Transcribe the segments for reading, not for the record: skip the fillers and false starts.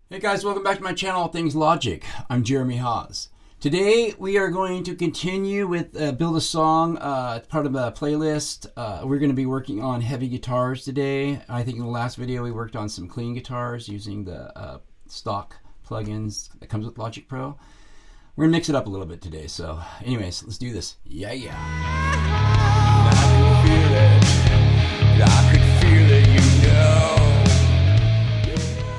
Hey guys, welcome back to my channel, All Things Logic. I'm Jeremy Haas. Today we are going to continue with Build a Song. It's part of a playlist. We're going to be working on heavy guitars today. I think in the last video we worked on some clean guitars using the stock plugins that comes with Logic Pro. We're going to mix it up a little bit today. So anyways, let's do this. Yeah. I could feel it, you know.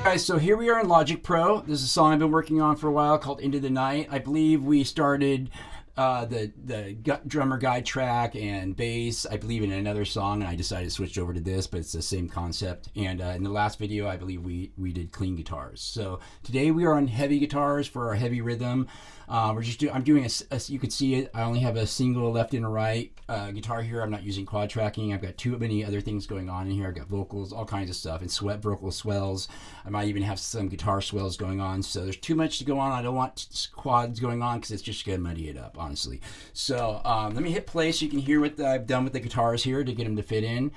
Guys, so here we are in Logic Pro. This is a song I've been working on for a while called Into the Night. I believe we started the drummer guide track and bass, I believe, in another song, and I decided to switch over to this, but it's the same concept. And in the last video, I believe we did clean guitars. So today we are on heavy guitars for our heavy rhythm. I'm doing you can see it. I only have a single left and a right guitar here. I'm not using quad tracking. I've got too many other things going on in here. I've got vocals, all kinds of stuff, and vocal swells. I might even have some guitar swells going on. So there's too much to go on. I don't want quads going on because it's just going to muddy it up, honestly. So let me hit play so you can hear what I've done with the guitars here to get them to fit in.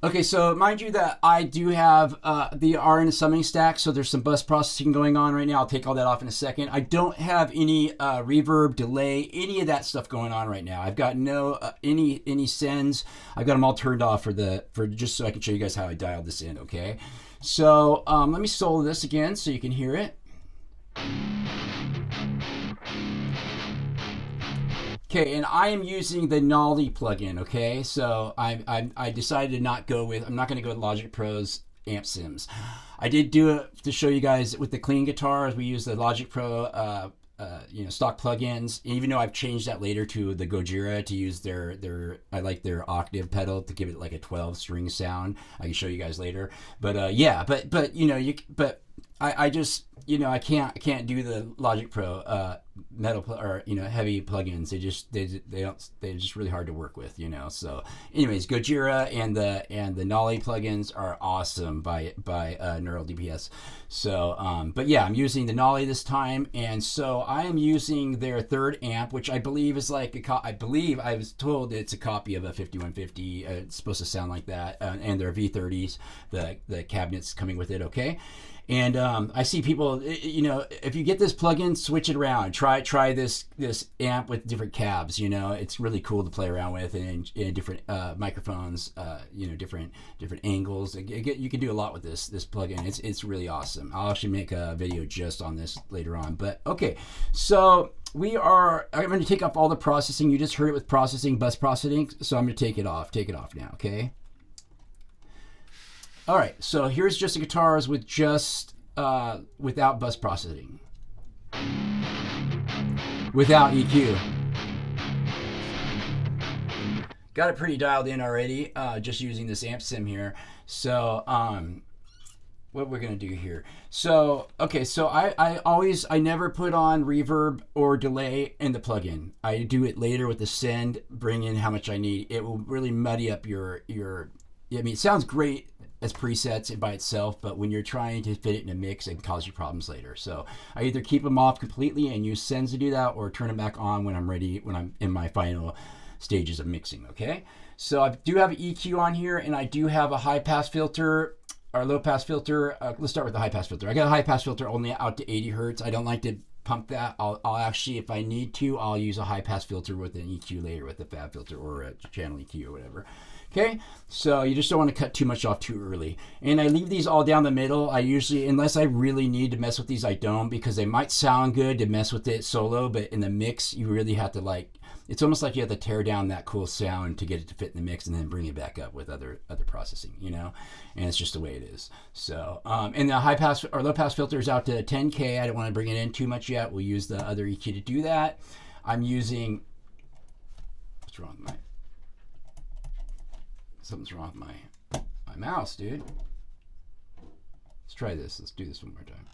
Okay, so mind you that I do have the R in a summing stack, so there's some bus processing going on right now. I'll take all that off in a second. I don't have any reverb, delay, any of that stuff going on right now. I've got no any sends. I've got them all turned off for just so I can show you guys how I dialed this in. Okay, so let me solo this again so you can hear it. Okay, and I am using the Nolly plugin, okay? So I decided to not go with, I'm not going to go with Logic Pro's amp sims. I did do it to show you guys with the clean guitars. We use the Logic Pro stock plugins, even though I've changed that later to the Gojira to use I like their octave pedal to give it like a 12 string sound. I can show you guys later. But I just, I can't do the Logic Pro heavy plugins. They're just really hard to work with, So anyways, Gojira and the Nolly plugins are awesome by Neural DSP. So but yeah, I'm using the Nolly this time, and so I am using their third amp, which I believe is like I believe I was told it's a copy of a 5150. It's supposed to sound like that, and their V30s, the cabinets coming with it. Okay. And I see people, if you get this plugin, switch it around. Try this amp with different cabs. It's really cool to play around with, and different microphones. Different angles. You can do a lot with this plugin. It's really awesome. I'll actually make a video just on this later on. But okay, so I'm going to take off all the processing. You just heard it with processing, bus processing. So I'm going to take it off now. Okay. All right, so here's just the guitars with just without bus processing, without EQ. Got it pretty dialed in already, just using this amp sim here. So what we're gonna do here. So okay, so I never put on reverb or delay in the plugin. I do it later with the send, bring in how much I need. It will really muddy up your. I mean, it sounds great as presets by itself, but when you're trying to fit it in a mix, it can cause you problems later. So I either keep them off completely and use sends to do that, or turn them back on when I'm ready, when I'm in my final stages of mixing. Okay, so I do have an EQ on here, and I do have a high pass filter or low pass filter. Let's start with the high pass filter. I got a high pass filter only out to 80 hertz. I don't like to pump that. I'll actually, if I need to, I'll use a high pass filter with an EQ later with a fab filter or a channel EQ or whatever. Okay, so you just don't want to cut too much off too early. And I leave these all down the middle. I usually, unless I really need to mess with these, I don't, because they might sound good to mess with it solo, but in the mix, you really have to it's almost like you have to tear down that cool sound to get it to fit in the mix and then bring it back up with other processing, and it's just the way it is. So, and the high pass or low pass filter is out to 10K. I don't want to bring it in too much yet. We'll use the other EQ to do that. I'm using, what's wrong with something's wrong with my mouse, dude. Let's try this. Let's do this one more time.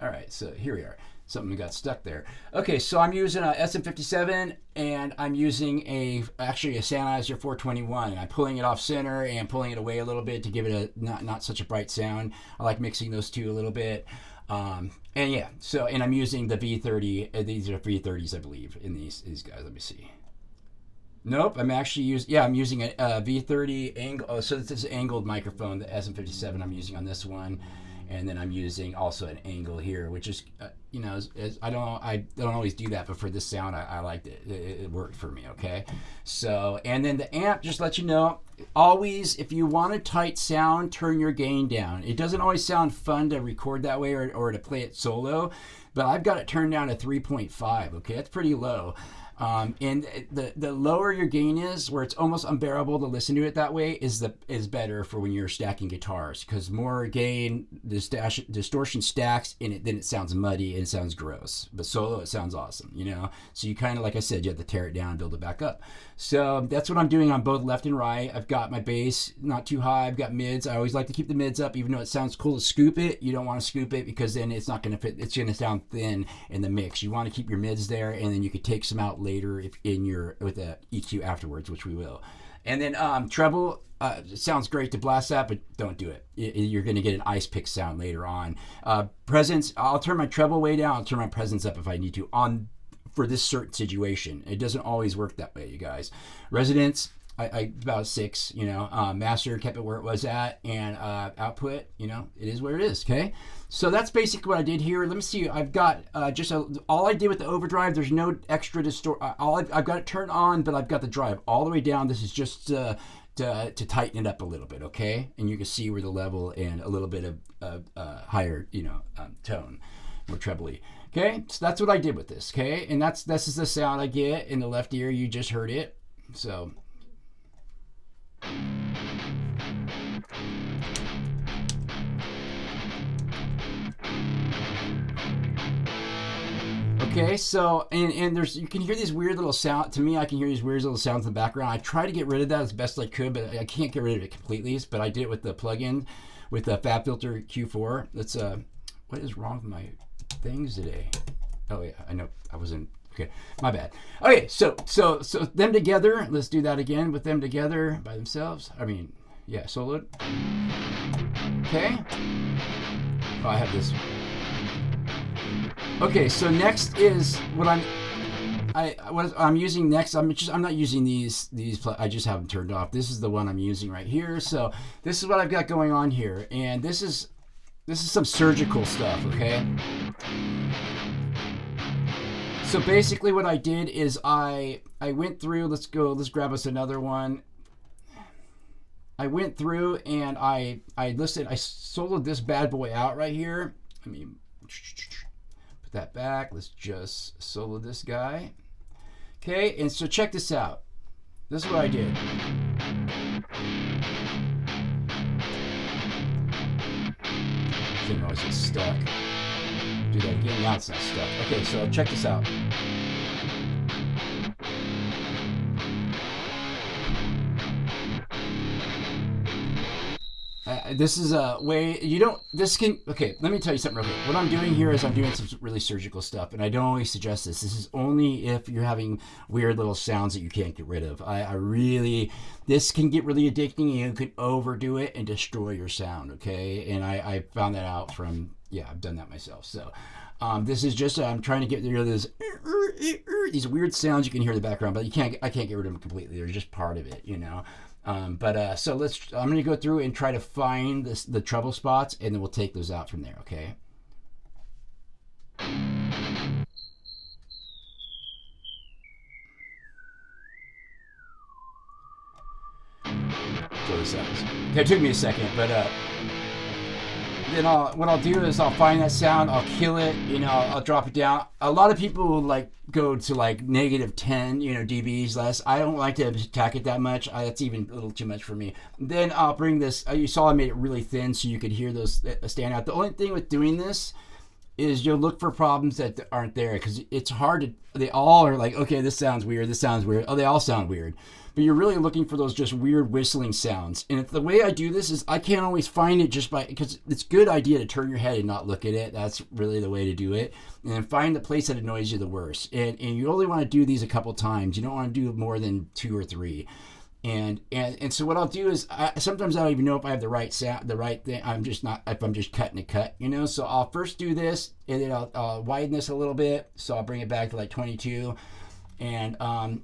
All right, so here we are. Something got stuck there. Okay, so I'm using a SM57, and I'm using actually a Sennheiser 421, and I'm pulling it off center and pulling it away a little bit to give it a not such a bright sound. I like mixing those two a little bit. And yeah, so, and I'm using the V30, these are V30s, I believe, in these guys. Let me see. Nope, I'm actually using, yeah, I'm using a V30 angle. Oh, so this is an angled microphone, the SM57 I'm using on this one. And then I'm using also an angle here, which is, you know, I don't always do that, but for this sound, I liked it. It worked for me, okay? So, and then the amp, just let you know, always, if you want a tight sound, turn your gain down. It doesn't always sound fun to record that way or to play it solo, but I've got it turned down to 3.5, okay? That's pretty low. And the lower your gain is, where it's almost unbearable to listen to it that way, is better for when you're stacking guitars, because more gain, distortion stacks in it, then it sounds muddy and it sounds gross. But solo, it sounds awesome, you know. So you kind of, like I said, you have to tear it down and build it back up. So that's what I'm doing on both left and right. I've got my bass not too high. I've got mids. I always like to keep the mids up, even though it sounds cool to scoop it. You don't want to scoop it because then it's not going to fit. It's going to sound thin in the mix. You want to keep your mids there, and then you could take some out later if with the EQ afterwards, which we will. And then treble. It sounds great to blast that, but don't do it. You're going to get an ice pick sound later on. Presence. I'll turn my treble way down. I'll turn my presence up if I need to for this certain situation. It doesn't always work that way, you guys. Resonance, I about 6, you know. Master kept it where it was at, and output, you know, it is where it is, okay? So that's basically what I did here. Let me see. I've got all I did with the overdrive. There's no extra I've got it turned on, but I've got the drive all the way down. This is just to tighten it up a little bit, okay? And you can see where the level and a little bit of higher, you know, tone, more trebly. Okay, so that's what I did with this, okay? And this is the sound I get in the left ear. You just heard it. So okay, so and there's, you can hear these weird little sound. To me, I can hear these weird little sounds in the background. I try to get rid of that as best I could, but I can't get rid of it completely. But I did it with the plugin with the FabFilter Q4. That's what is wrong with my things today? Oh yeah, I know I wasn't. Okay, my bad. Okay, so them together. Let's do that again with them together by themselves. I mean, yeah, soloed. Okay. Oh, I have this. Okay, so next is what I'm using next. I'm not using these. I just have them turned off. This is the one I'm using right here. So this is what I've got going on here, and this is some surgical stuff. Okay. So basically what I did is I went through, let's grab us another one. I went through and I soloed this bad boy out right here. Let me put that back. Let's just solo this guy. Okay, and so check this out. This is what I did. I think I was just stuck. Do that again. Now it's not stuck. Okay, so check this out. This is a way okay, let me tell you something real quick. What I'm doing here is I'm doing some really surgical stuff, and I don't always suggest this. This is only if you're having weird little sounds that you can't get rid of. This can get really addicting, and you could overdo it and destroy your sound, okay? And I found that out from, yeah, I've done that myself. So this is just, I'm trying to get rid of these weird sounds you can hear in the background, but I can't get rid of them completely. They're just part of it, you know? So I'm going to go through and try to find the treble spots, and then we'll take those out from there, okay? So this sounds. Okay, it took me a second, but then what I'll do is I'll find that sound, I'll kill it, you know, I'll drop it down. A lot of people will like go to like -10, you know, dBs less. I don't like to attack it that much. That's even a little too much for me. Then I'll bring this. You saw I made it really thin so you could hear those stand out. The only thing with doing this is you'll look for problems that aren't there, because it's hard to. They all are like, okay, this sounds weird. This sounds weird. Oh, they all sound weird. But you're really looking for those just weird whistling sounds. And the way I do this is I can't always find it because it's a good idea to turn your head and not look at it. That's really the way to do it. And then find the place that annoys you the worst. And you only want to do these a couple times. You don't want to do more than 2 or 3. And so what I'll do is sometimes I don't even know if I have the right sound, the right thing. I'm just not, if I'm just cutting a cut, you know. So I'll first do this, and then I'll widen this a little bit. So I'll bring it back to like 22, and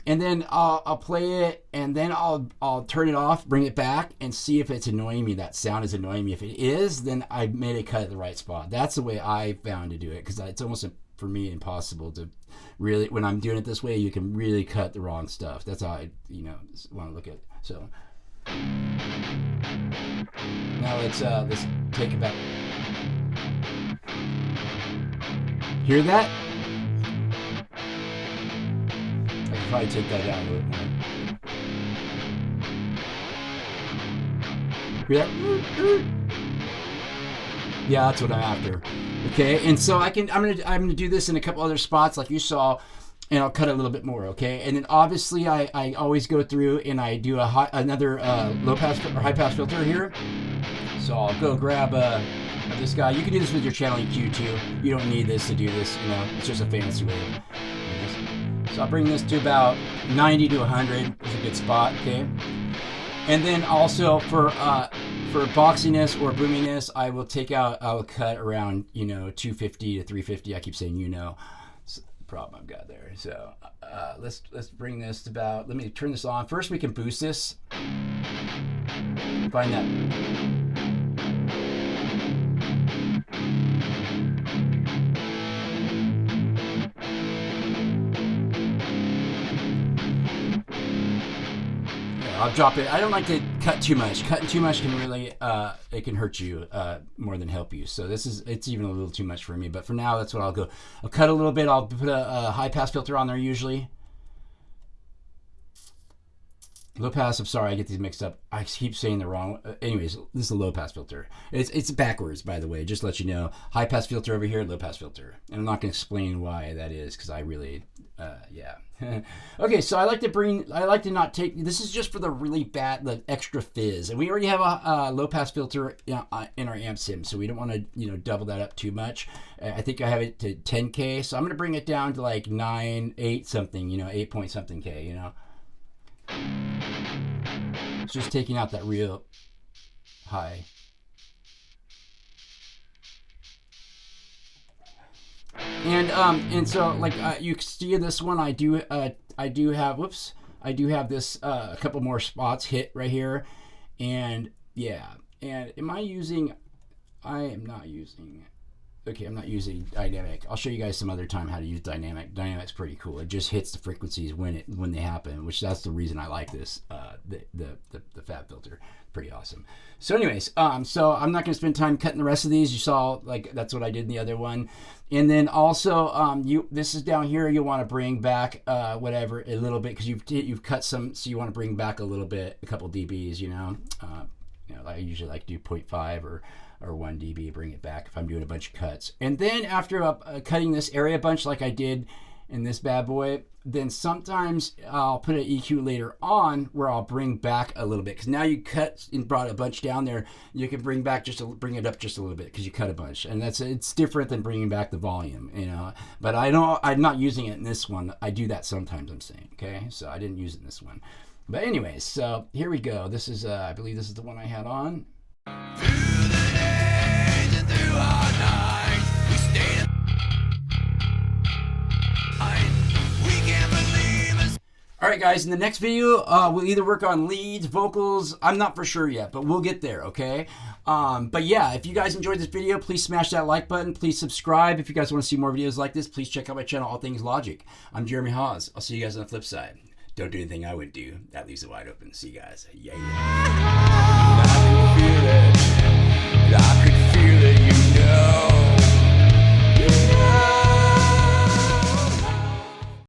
then I'll play it, and then I'll turn it off, bring it back, and see if it's annoying me. That sound is annoying me. If it is, then I made a cut at the right spot. That's the way I found to do it, because it's almost for me impossible to really, when I'm doing it this way, you can really cut the wrong stuff. That's how I, you know, want to look at it. So now let's take it back. Hear that? I could probably take that down a little bit more. Hear that? Yeah, that's what I'm after. Okay, and so I'm gonna do this in a couple other spots like you saw, and I'll cut a little bit more. Okay, and then obviously I always go through and I do another low pass or high pass filter here. So I'll go grab this guy. You can do this with your channel EQ too. You don't need this to do this. You know, it's just a fancy way of doing this. So I'll bring this to about 90 to 100 is a good spot. Okay, and then also for boxiness or boominess, I'll cut around, you know, 250 to 350. I keep saying, you know, it's the problem I've got there. So let's bring this to about, let me turn this on. First we can boost this. Find that. I'll drop it. I don't like to cut too much. Cutting too much can really, it can hurt you more than help you. So it's even a little too much for me. But for now, that's what I'll go. I'll cut a little bit. I'll put a high pass filter on there usually. Low pass, I'm sorry, I get these mixed up. I keep saying the wrong. Anyways, this is a low pass filter. It's backwards, by the way, just to let you know. High pass filter over here, low pass filter. And I'm not going to explain why that is, because I really, yeah. Okay, so I like to not take, this is just for the really bad, the extra fizz. And we already have a low pass filter in our amp sim, so we don't want to, you know, double that up too much. I think I have it to 10K, so I'm going to bring it down to like 8 something, you know, 8 point something K, you know. It's just taking out that real high. And so like you see this one, I do have this a couple more spots hit right here, and yeah, and I am not using. Okay, I'm not using dynamic. I'll show you guys some other time how to use dynamic. Dynamic's pretty cool. It just hits the frequencies when they happen, which that's the reason I like this. The fab filter, pretty awesome. So anyways, so I'm not gonna spend time cutting the rest of these. You saw, like, that's what I did in the other one. And then also, this is down here. You'll want to bring back whatever a little bit, because you've cut some, so you want to bring back a little bit, a couple dBs. You know, I usually like to do 0.5 or 1 dB, bring it back if I'm doing a bunch of cuts. And then after cutting this area a bunch like I did in this bad boy, then sometimes I'll put an EQ later on where I'll bring back a little bit, because now you cut and brought a bunch down there, you can bring back bring it up just a little bit because you cut a bunch, and it's different than bringing back the volume, you know. But I'm not using it in this one. I do that sometimes, I'm saying, okay? So I didn't use it in this one. But anyways, so here we go. This is I believe this is the one I had on. Alright guys, in the next video, we'll either work on leads, vocals, I'm not for sure yet, but we'll get there, okay? But yeah, if you guys enjoyed this video, please smash that like button, please subscribe. If you guys want to see more videos like this, please check out my channel, All Things Logic. I'm Jeremy Hawes. I'll see you guys on the flip side. Don't do anything I would do. That leaves it wide open. See you guys. Yeah.